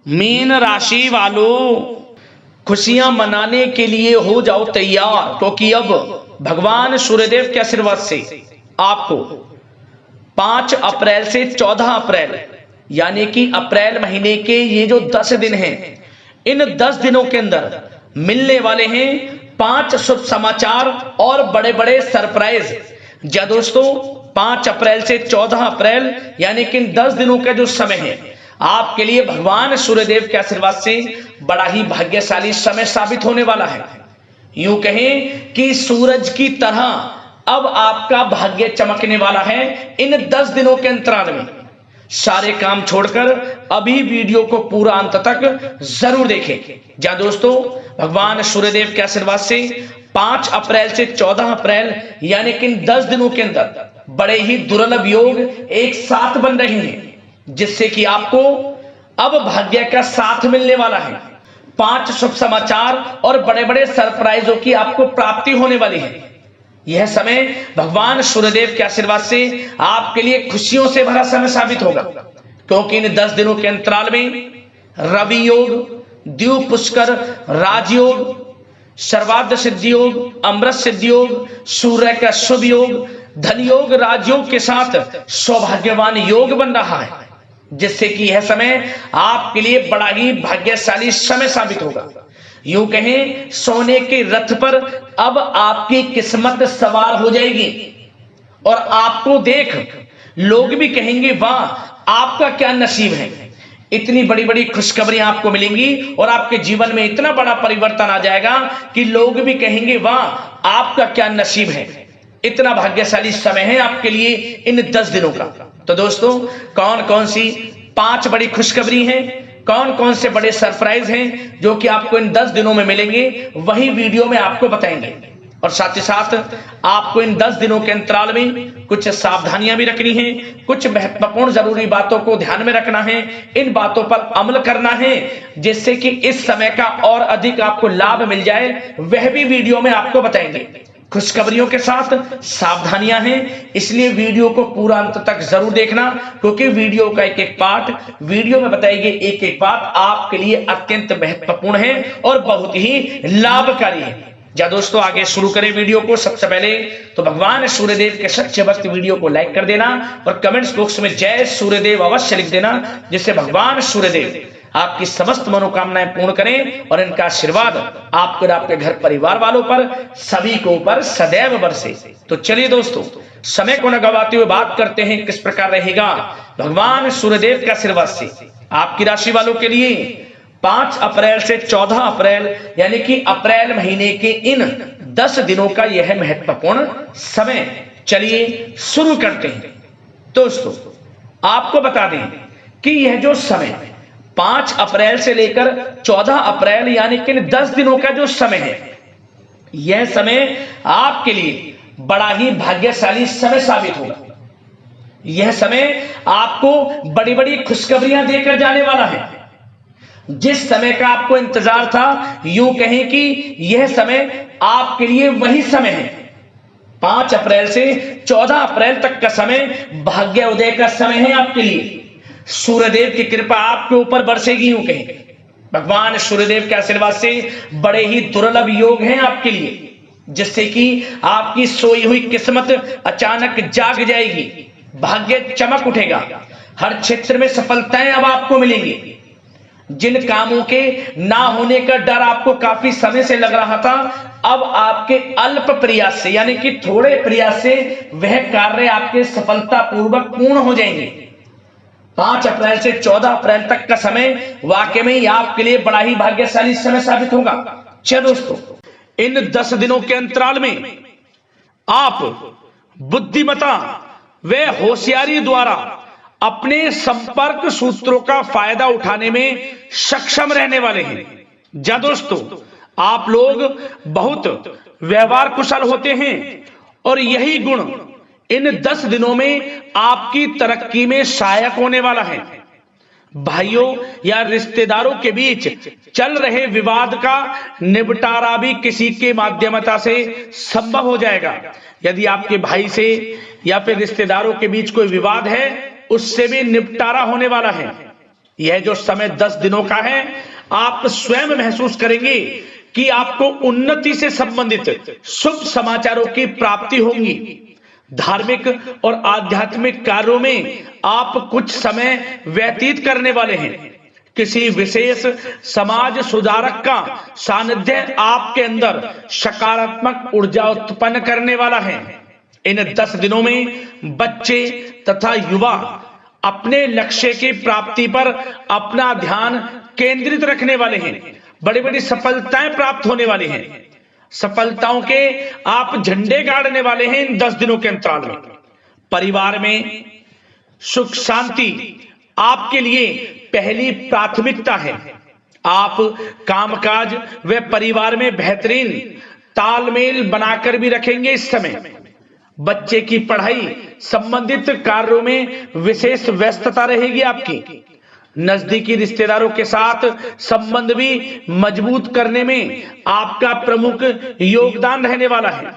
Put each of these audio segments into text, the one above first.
Mean राशि वालों, खुशियां मनाने के लिए हो जाओ तैयार, क्योंकि अब भगवान सूर्यदेव के आशीर्वाद से आपको 5 अप्रैल से 14 अप्रैल यानी कि अप्रैल महीने के ये जो 10 दिन हैं, इन 10 दिनों के अंदर मिलने वाले हैं 5 शुभ समाचार और बड़े बड़े सरप्राइज। जी दोस्तों, 5 अप्रैल से 14 अप्रैल यानी कि इन 10 दिनों का जो समय है आपके लिए भगवान सूर्यदेव के आशीर्वाद से बड़ा ही भाग्यशाली समय साबित होने वाला है। यूं कहें कि सूरज की तरह अब आपका भाग्य चमकने वाला है। इन 10 दिनों के अंतराल में सारे काम छोड़कर अभी वीडियो को पूरा अंत तक जरूर देखें। जा दोस्तों, भगवान सूर्यदेव के आशीर्वाद से 5 अप्रैल से 14 अप्रैल यानी कि इन 10 दिनों के अंदर बड़े ही दुर्लभ योग एक साथ बन रहे हैं, जिससे कि आपको अब भाग्य का साथ मिलने वाला है। 5 शुभ समाचार और बड़े बड़े सरप्राइजों की आपको प्राप्ति होने वाली है। यह समय भगवान सूर्यदेव के आशीर्वाद से आपके लिए खुशियों से भरा समय साबित होगा, क्योंकि इन 10 दिनों के अंतराल में रवि योग, द्वीप पुष्कर राजयोग, सर्वार्थ सिद्धि योग, अमृत सिद्धि योग, सूर्य का शुभ योग, धन योग, राजयोग के साथ सौभाग्यवान योग बन रहा है, जिससे कि यह समय आपके लिए बड़ा ही भाग्यशाली समय साबित होगा। यूं कहें, सोने के रथ पर अब आपकी किस्मत सवार हो जाएगी और आपको देख लोग भी कहेंगे, वाह आपका क्या नसीब है। इतनी बड़ी बड़ी खुशखबरियां आपको मिलेंगी और आपके जीवन में इतना बड़ा परिवर्तन आ जाएगा कि लोग भी कहेंगे, वाह आपका क्या नसीब है। इतना भाग्यशाली समय है आपके लिए इन 10 दिनों का। तो दोस्तों, कौन कौन सी 5 बड़ी खुशखबरी हैं, कौन कौन से बड़े सरप्राइज हैं जो कि आपको इन 10 दिनों में मिलेंगे, वही वीडियो में आपको बताएंगे। और साथ ही साथ आपको इन 10 दिनों के अंतराल में कुछ सावधानियां भी रखनी है, कुछ महत्वपूर्ण जरूरी बातों को ध्यान में रखना है, इन बातों पर अमल करना है, जिससे कि इस समय का और अधिक आपको लाभ मिल जाए, वह भी वीडियो में आपको बताएंगे। खुशखबरियों के साथ सावधानियां हैं, इसलिए वीडियो को पूरा अंत तक जरूर देखना, क्योंकि वीडियो का एक एक पार्ट, वीडियो में बताई गई एक एक बात आपके लिए अत्यंत महत्वपूर्ण है और बहुत ही लाभकारी है। जा दोस्तों, आगे शुरू करें वीडियो को। सबसे पहले तो भगवान सूर्यदेव के सच्चे भक्त वीडियो को लाइक कर देना और कमेंट्स बॉक्स में जय सूर्यदेव अवश्य लिख देना, जिससे भगवान सूर्यदेव आपकी समस्त मनोकामनाएं पूर्ण करें और इनका आशीर्वाद आपको और आपके घर परिवार वालों पर सभी को ऊपर सदैव बरसे। तो चलिए दोस्तों, समय को न गवाते हुए बात करते हैं किस प्रकार रहेगा भगवान सूर्यदेव के आशीर्वाद से आपकी राशि वालों के लिए 5 अप्रैल से 14 अप्रैल यानी कि अप्रैल महीने के इन 10 दिनों का यह महत्वपूर्ण समय। चलिए शुरू करते हैं। दोस्तों, आपको बता दें कि यह जो समय 5 अप्रैल से लेकर 14 अप्रैल यानी कि 10 दिनों का जो समय है, यह समय आपके लिए बड़ा ही भाग्यशाली समय साबित होगा। यह समय आपको बड़ी बड़ी खुशखबरियां देकर जाने वाला है। जिस समय का आपको इंतजार था, यूं कहें कि यह समय आपके लिए वही समय है। 5 अप्रैल से 14 अप्रैल तक का समय भाग्य उदय का समय है आपके लिए। सूर्यदेव की कृपा आपके ऊपर बरसेगी। यूं कहें, भगवान सूर्यदेव के आशीर्वाद से बड़े ही दुर्लभ योग हैं आपके लिए, जिससे कि आपकी सोई हुई किस्मत अचानक जाग जाएगी, भाग्य चमक उठेगा, हर क्षेत्र में सफलताएं अब आपको मिलेंगी। जिन कामों के ना होने का डर आपको काफी समय से लग रहा था, अब आपके अल्प प्रयास से यानी कि थोड़े प्रयास से वह कार्य आपके सफलतापूर्वक पूर्ण हो जाएंगे। 5 अप्रैल से 14 अप्रैल तक का समय वाकई में ही आपके लिए बड़ा ही भाग्यशाली समय साबित होगा। चलिए दोस्तों, इन 10 दिनों के अंतराल में आप बुद्धिमता व होशियारी द्वारा अपने संपर्क सूत्रों का फायदा उठाने में सक्षम रहने वाले हैं। जा दोस्तों, आप लोग बहुत व्यवहार कुशल होते हैं और यही गुण इन 10 दिनों में आपकी तरक्की में सहायक होने वाला है। भाइयों या रिश्तेदारों के बीच चल रहे विवाद का निपटारा भी किसी के माध्यमता से संभव हो जाएगा। यदि आपके भाई से या फिर रिश्तेदारों के बीच कोई विवाद है, उससे भी निपटारा होने वाला है। यह जो समय 10 दिनों का है, आप स्वयं महसूस करेंगे कि आपको उन्नति से संबंधित शुभ समाचारों की प्राप्ति होगी। धार्मिक और आध्यात्मिक कार्यों में आप कुछ समय व्यतीत करने वाले हैं। किसी विशेष समाज सुधारक का सानिध्य आपके अंदर सकारात्मक ऊर्जा उत्पन्न करने वाला है। इन 10 दिनों में बच्चे तथा युवा अपने लक्ष्य की प्राप्ति पर अपना ध्यान केंद्रित रखने वाले हैं। बड़ी बड़ी सफलताएं प्राप्त होने वाली हैं। सफलताओं के आप झंडे गाड़ने वाले हैं इन 10 दिनों के अंतराल में। परिवार में सुख शांति आपके लिए पहली प्राथमिकता है। आप कामकाज व परिवार में बेहतरीन तालमेल बनाकर भी रखेंगे। इस समय बच्चे की पढ़ाई संबंधित कार्यों में विशेष व्यस्तता रहेगी आपकी। नजदीकी रिश्तेदारों के साथ संबंध भी मजबूत करने में आपका प्रमुख योगदान रहने वाला है।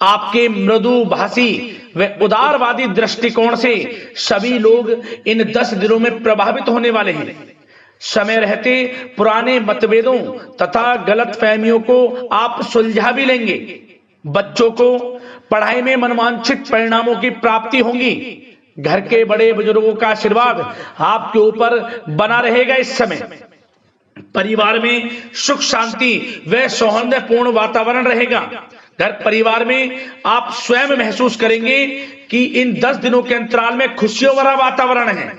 आपके मृदु भाषी व उदारवादी दृष्टिकोण से सभी लोग इन 10 दिनों में प्रभावित होने वाले हैं। समय रहते पुराने मतभेदों तथा गलतफहमियों को आप सुलझा भी लेंगे। बच्चों को पढ़ाई में मनवांछित परिणामों की प्राप्ति होगी। घर के बड़े बुजुर्गों का आशीर्वाद आपके ऊपर बना रहेगा। इस समय परिवार में सुख शांति व सौहार्दपूर्ण वातावरण रहेगा। घर परिवार में आप स्वयं महसूस करेंगे कि इन 10 दिनों के अंतराल में खुशियों भरा वातावरण है।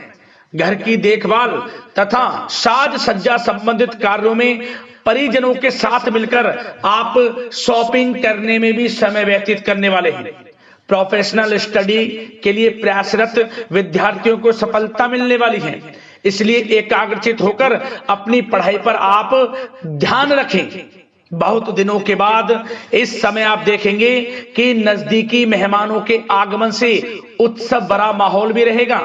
घर की देखभाल तथा साज सज्जा संबंधित कार्यों में परिजनों के साथ मिलकर आप शॉपिंग करने में भी समय व्यतीत करने वाले हैं। प्रोफेशनल स्टडी के लिए प्रयासरत विद्यार्थियों को सफलता मिलने वाली है। इसलिए एकाग्रचित होकर अपनी पढ़ाई पर आप ध्यान रखें। बहुत दिनों के बाद इस समय आप देखेंगे कि नजदीकी मेहमानों के आगमन से उत्सव भरा माहौल भी रहेगा।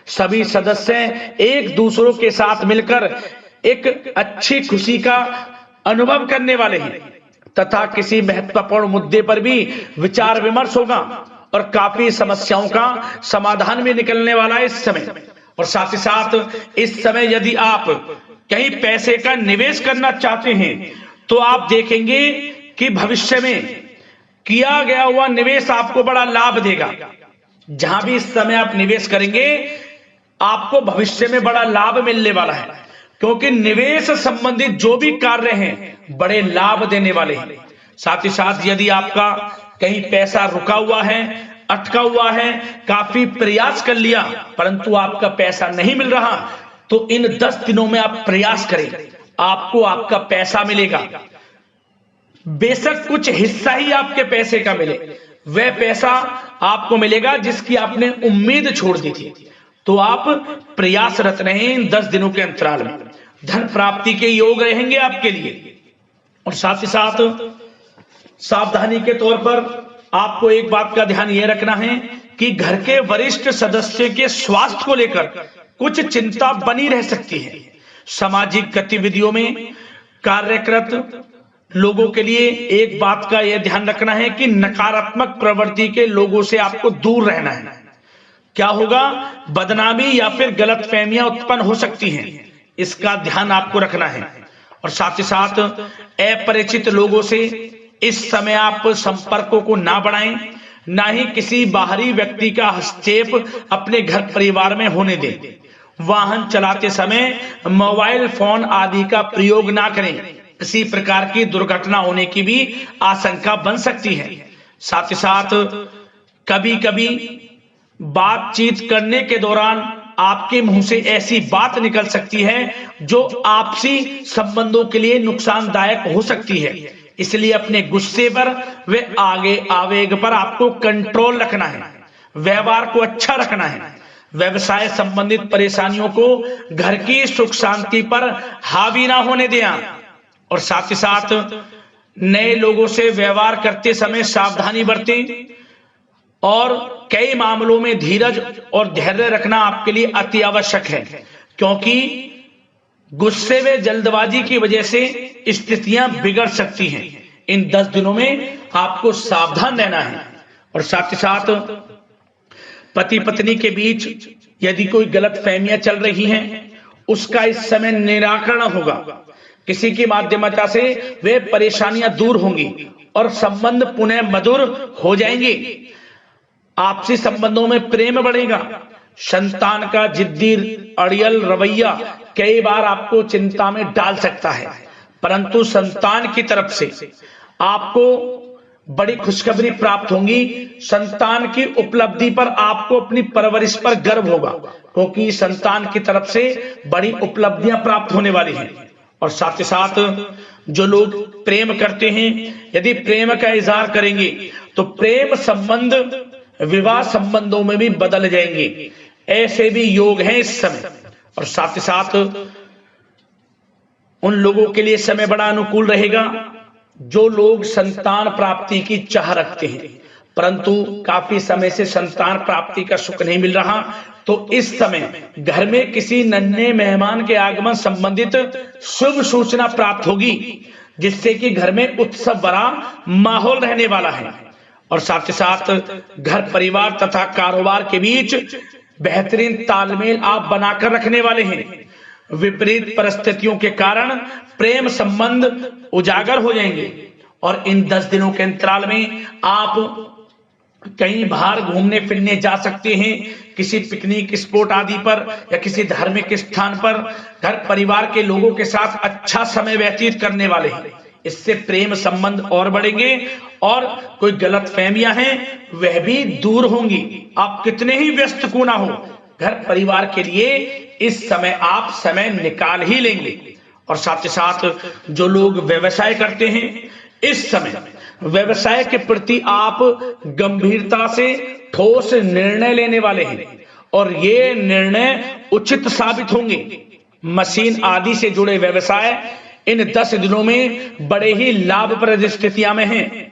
सभी सदस्य एक दूसरों के साथ मिलकर एक अच्छी खुशी का अनुभव करने वाले हैं तथा किसी महत्वपूर्ण मुद्दे पर भी विचार विमर्श होगा और काफी समस्याओं का समाधान भी निकलने वाला है इस समय। और साथ ही साथ इस समय यदि आप कहीं पैसे का निवेश करना चाहते हैं तो आप देखेंगे कि भविष्य में किया गया हुआ निवेश आपको बड़ा लाभ देगा। जहां भी इस समय आप निवेश करेंगे आपको भविष्य में बड़ा लाभ मिलने वाला है, क्योंकि निवेश संबंधित जो भी कार्य हैं बड़े लाभ देने वाले हैं। साथ ही साथ यदि आपका कहीं पैसा रुका हुआ है, अटका हुआ है, काफी प्रयास कर लिया परंतु आपका पैसा नहीं मिल रहा, तो इन 10 दिनों में आप प्रयास करें, आपको आपका पैसा मिलेगा। बेशक कुछ हिस्सा ही आपके पैसे का मिले, वह पैसा आपको मिलेगा जिसकी आपने उम्मीद छोड़ दी थी। तो आप प्रयासरत रहें इन 10 दिनों के अंतराल में। धन प्राप्ति के योग रहेंगे आपके लिए। और साथ ही साथ सावधानी के तौर पर आपको एक बात का ध्यान यह रखना है कि घर के वरिष्ठ सदस्य के स्वास्थ्य को लेकर कुछ चिंता बनी रह सकती है। सामाजिक गतिविधियों में कार्यरत लोगों के लिए एक बात का यह ध्यान रखना है कि नकारात्मक प्रवृत्ति के लोगों से आपको दूर रहना है। क्या होगा, बदनामी या फिर गलतफहमियां उत्पन्न हो सकती हैं, इसका ध्यान आपको रखना है। और साथ ही साथ अपरिचित लोगों से इस समय आप संपर्कों को ना बढ़ाएं, ना ही किसी बाहरी व्यक्ति का हस्तक्षेप अपने घर परिवार में होने दें। वाहन चलाते समय मोबाइल फोन आदि का प्रयोग ना करें, किसी प्रकार की दुर्घटना होने की भी आशंका बन सकती है। साथ ही साथ कभी कभी बातचीत करने के दौरान आपके मुंह से ऐसी बात निकल सकती है जो आपसी संबंधों के लिए नुकसानदायक हो सकती है। इसलिए अपने गुस्से पर व आगे आवेग पर आपको कंट्रोल रखना है, व्यवहार को अच्छा रखना है। व्यवसाय संबंधित परेशानियों को घर की सुख शांति पर हावी ना होने दें। और साथ ही साथ नए लोगों से व्यवहार करते समय सावधानी बरतें और कई मामलों में धीरज और धैर्य रखना आपके लिए अति आवश्यक है, क्योंकि गुस्से व जल्दबाजी की वजह से स्थितियां बिगड़ सकती हैं। इन 10 दिनों में आपको सावधान रहना है। और साथ ही साथ पति पत्नी के बीच यदि कोई गलत फहमियां चल रही हैं उसका इस समय निराकरण होगा। किसी की माध्यमता से वे परेशानियां दूर होंगी और संबंध पुनः मधुर हो जाएंगे। आपसी संबंधों में प्रेम बढ़ेगा। संतान का जिद्दी अड़ियल रवैया कई बार आपको चिंता में डाल सकता है, परंतु संतान की तरफ से आपको बड़ी खुशखबरी प्राप्त होगी। संतान की उपलब्धि पर आपको अपनी परवरिश पर गर्व होगा, क्योंकि संतान की तरफ से बड़ी उपलब्धियां प्राप्त होने वाली हैं। और साथ ही साथ जो लोग प्रेम करते हैं, यदि प्रेम का इजहार करेंगे तो प्रेम संबंध विवाह संबंधों में भी बदल जाएंगे। ऐसे भी योग हैं इस समय। और साथ ही साथ उन लोगों के लिए समय बड़ा अनुकूल रहेगा जो लोग संतान प्राप्ति की चाह रखते हैं, परंतु काफी समय से संतान प्राप्ति का सुख नहीं मिल रहा, तो इस समय घर में किसी नन्हे मेहमान के आगमन संबंधित शुभ सूचना प्राप्त होगी, जिससे कि घर में उत्सव भरा माहौल रहने वाला है। और साथ ही साथ घर परिवार तथा कारोबार के बीच बेहतरीन तालमेल आप बनाकर रखने वाले हैं। विपरीत परिस्थितियों के कारण प्रेम संबंध उजागर हो जाएंगे और इन 10 दिनों के अंतराल में आप कहीं बाहर घूमने फिरने जा सकते हैं, किसी पिकनिक स्पॉट आदि पर या किसी धार्मिक स्थान पर घर परिवार के लोगों के साथ अच्छा समय व्यतीत करने वाले हैं। इससे प्रेम संबंध और बढ़ेंगे और कोई गलत फहमियां हैं वह भी दूर होंगी। आप कितने ही व्यस्त क्यों ना हो, घर परिवार के लिए इस समय आप समय निकाल ही लेंगे। और साथ ही साथ जो लोग व्यवसाय करते हैं, इस समय व्यवसाय के प्रति आप गंभीरता से ठोस निर्णय लेने वाले हैं और ये निर्णय उचित साबित होंगे। मशीन आदि से जुड़े व्यवसाय इन 10 दिनों में बड़े ही लाभप्रद स्थितियां में हैं।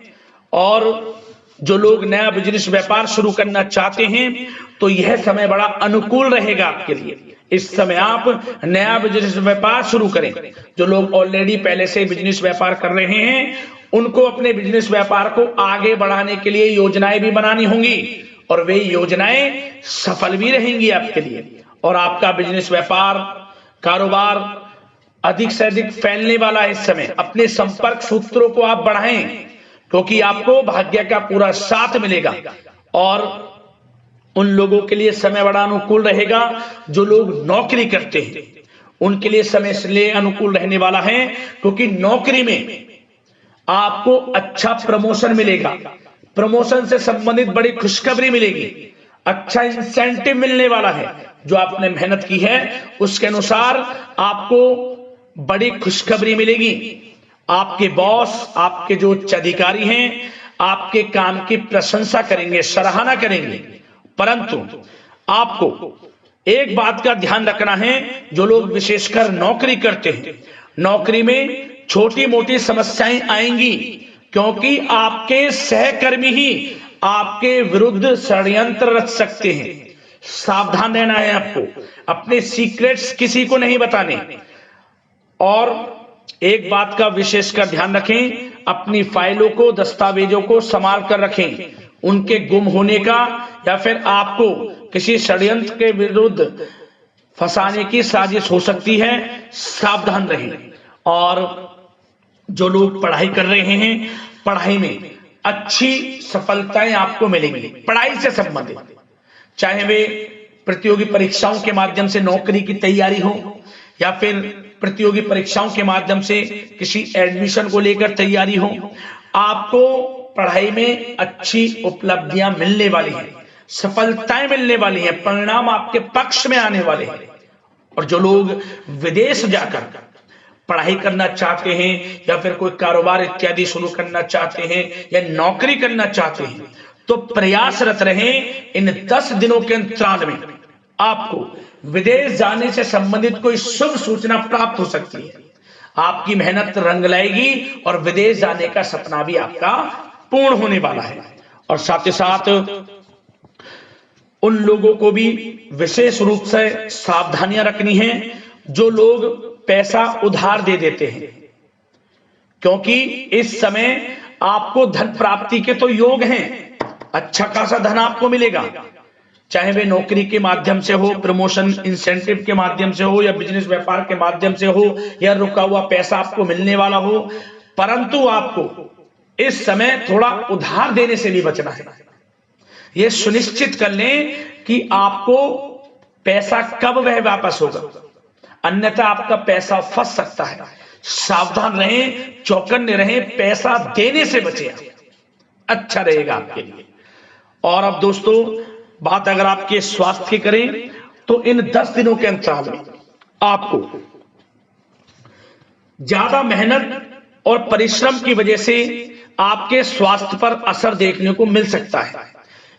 और जो लोग नया बिजनेस व्यापार शुरू करना चाहते हैं तो यह समय बड़ा अनुकूल रहेगा आपके लिए। इस समय आप नया बिजनेस व्यापार शुरू करें। जो लोग ऑलरेडी पहले से बिजनेस व्यापार कर रहे हैं उनको अपने बिजनेस व्यापार को आगे बढ़ाने के लिए योजनाएं भी बनानी होंगी और वे योजनाएं सफल भी रहेंगी आपके लिए। और आपका बिजनेस व्यापार कारोबार अधिक से अधिक फैलने वाला है। इस समय अपने संपर्क सूत्रों को आप बढ़ाएं, क्योंकि आपको भाग्य का पूरा साथ मिलेगा। और उन लोगों के लिए समय बड़ा अनुकूल रहेगा जो लोग नौकरी करते हैं, उनके लिए समय इसलिए अनुकूल रहने वाला है क्योंकि नौकरी में आपको अच्छा प्रमोशन मिलेगा। प्रमोशन से संबंधित बड़ी खुशखबरी मिलेगी, अच्छा इंसेंटिव मिलने वाला है। जो आपने मेहनत की है उसके अनुसार आपको बड़ी खुशखबरी मिलेगी। आपके बॉस, आपके जो उच्च अधिकारी हैं, आपके काम की प्रशंसा करेंगे, सराहना करेंगे। परंतु आपको एक बात का ध्यान रखना है, जो लोग विशेषकर नौकरी करते हैं, नौकरी में छोटी मोटी समस्याएं आएंगी, क्योंकि आपके सहकर्मी ही आपके विरुद्ध षड्यंत्र रच सकते हैं। सावधान रहना है आपको, अपने सीक्रेट्स किसी को नहीं बताने। और एक बात का विशेषकर ध्यान रखें, अपनी फाइलों को, दस्तावेजों को संभाल कर रखें। उनके गुम होने का या फिर आपको किसी षड्यंत्र के विरुद्ध फंसाने की साजिश हो सकती है, सावधान रहें। और जो लोग पढ़ाई कर रहे हैं, पढ़ाई में अच्छी सफलताएं आपको मिलेंगी। पढ़ाई से संबंधित, चाहे वे प्रतियोगी परीक्षाओं के माध्यम से नौकरी की तैयारी हो या फिर प्रतियोगी परीक्षाओं के माध्यम से किसी एडमिशन को लेकर तैयारी हो, आपको पढ़ाई में अच्छी उपलब्धियां मिलने वाली हैं, सफलताएं मिलने वाली हैं, परिणाम आपके पक्ष में आने वाले हैं। और जो लोग विदेश जाकर पढ़ाई करना चाहते हैं या फिर कोई कारोबार इत्यादि शुरू करना चाहते हैं या नौकरी करना चाहते हैं, तो प्रयासरत रहें। इन 10 दिनों के अंतराल में आपको विदेश जाने से संबंधित कोई शुभ सूचना प्राप्त हो सकती है। आपकी मेहनत रंग लाएगी और विदेश जाने का सपना भी आपका पूर्ण होने वाला है। और साथ ही साथ उन लोगों को भी विशेष रूप से सावधानियां रखनी है जो लोग पैसा उधार दे देते हैं, क्योंकि इस समय आपको धन प्राप्ति के तो योग हैं, अच्छा खासा धन आपको मिलेगा, चाहे वे नौकरी के माध्यम से हो, प्रमोशन इंसेंटिव के माध्यम से हो, या बिजनेस व्यापार के माध्यम से हो, या रुका हुआ पैसा आपको मिलने वाला हो। परंतु आपको इस समय थोड़ा उधार देने से भी बचना है। यह सुनिश्चित कर लें कि आपको पैसा कब वह वापस होगा, अन्यथा आपका पैसा फंस सकता है। सावधान रहें, चौकन्ने रहें, पैसा देने से बचें, अच्छा रहेगा आपके लिए। और अब दोस्तों, बात अगर आपके स्वास्थ्य की करें तो इन 10 दिनों के अंतराल में आपको ज्यादा मेहनत और परिश्रम की वजह से आपके स्वास्थ्य पर असर देखने को मिल सकता है।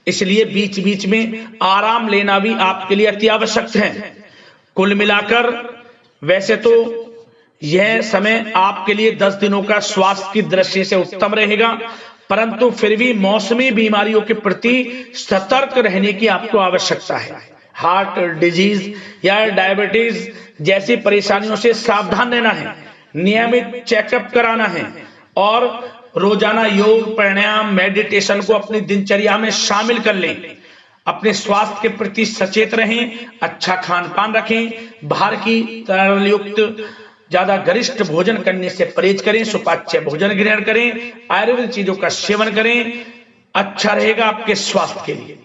इसलिए बीच बीच में आराम लेना भी आपके लिए अति आवश्यक है। कुल मिलाकर वैसे तो यह समय आपके लिए 10 दिनों का स्वास्थ्य की दृष्टि से उत्तम रहेगा, परंतु फिर भी मौसमी बीमारियों के प्रति सतर्क रहने की आपको आवश्यकता है। हार्ट डिजीज या डायबिटीज जैसी परेशानियों से सावधान रहना है, नियमित चेकअप कराना है और रोजाना योग, प्राणायाम, मेडिटेशन को अपनी दिनचर्या में शामिल कर लें। अपने स्वास्थ्य के प्रति सचेत रहें, अच्छा खान पान रखें, बाहर की तरल युक्त ज्यादा गरिष्ठ भोजन करने से परहेज करें, सुपाच्य भोजन ग्रहण करें, आयुर्वेदिक चीजों का सेवन करें, अच्छा रहेगा आपके स्वास्थ्य के लिए।